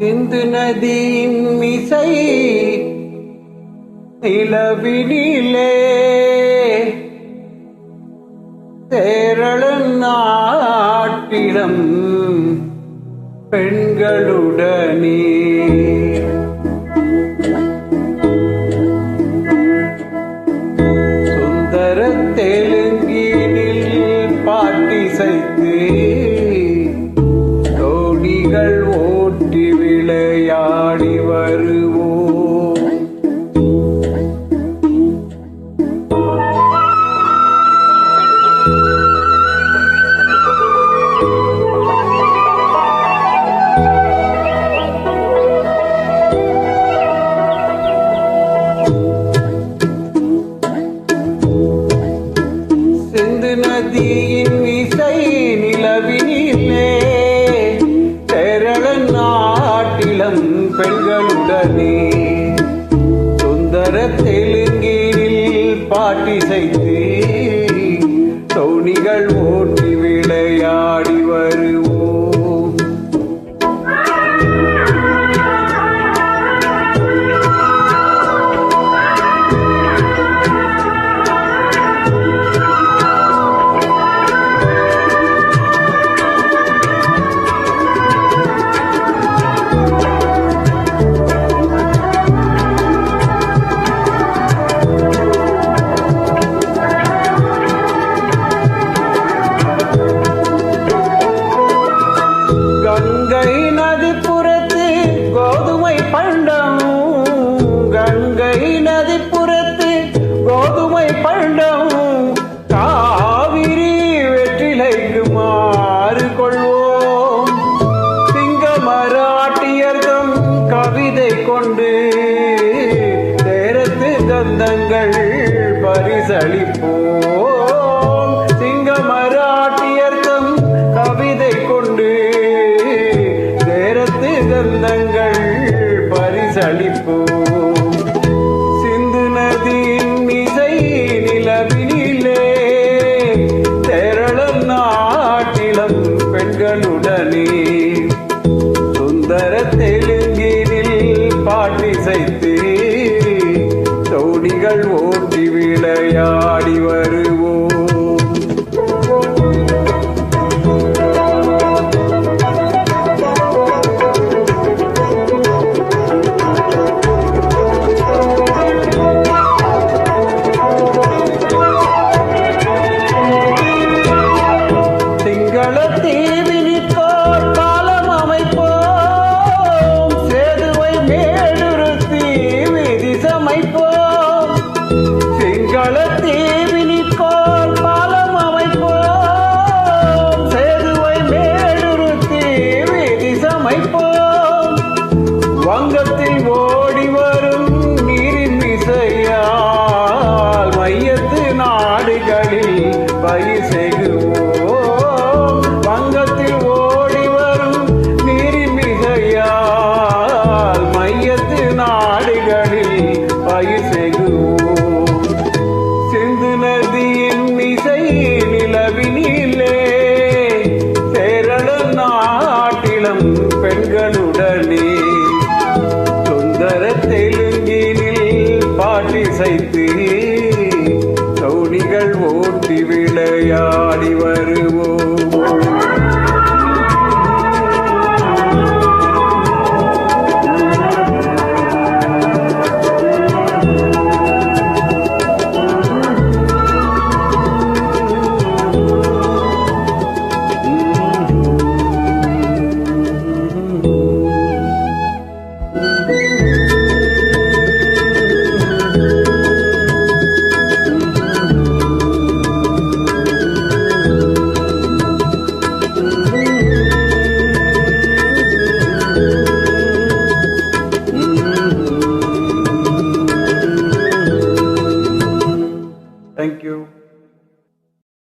சிந்து நதியின் மிசை நிலவினிலே சேரளன் நாட்டிடம் பெண்களுடனே சுந்தர தெலுங்கினில் பாட்டிசைத்து தோணிகள் ஓட்டி விளையாடி வருவோம். சிந்து நதியின் இசை நிலவினிலே சேரளன் நாட்டிலம் பெண்களுடனே சுந்தர தெலுங்கினில் பாட்டிசைத்து தோணிகள் ஓட்டி விளையாடி வருவோம். கங்கை நதிப்புறத்து கோதுமை பண்டம், கங்கை நதிப்புறத்து கோதுமை பண்டம், காவிரி வெற்றிலைக்கு மாறு கொள்வோம். சிங்க மராட்டியர்தம் கவிதை கொண்டு தேரத்து கந்தங்கள் பரிசளிப்போம். சிங்க மராட்டியர்தம் கவிதை கொண்டு கந்தங்கள் பரிசளிப்போம். சிந்து நதியின் இசை நிலவினிலே சேரளன் நாட்டிலம் பெண்களுடனே சுந்தர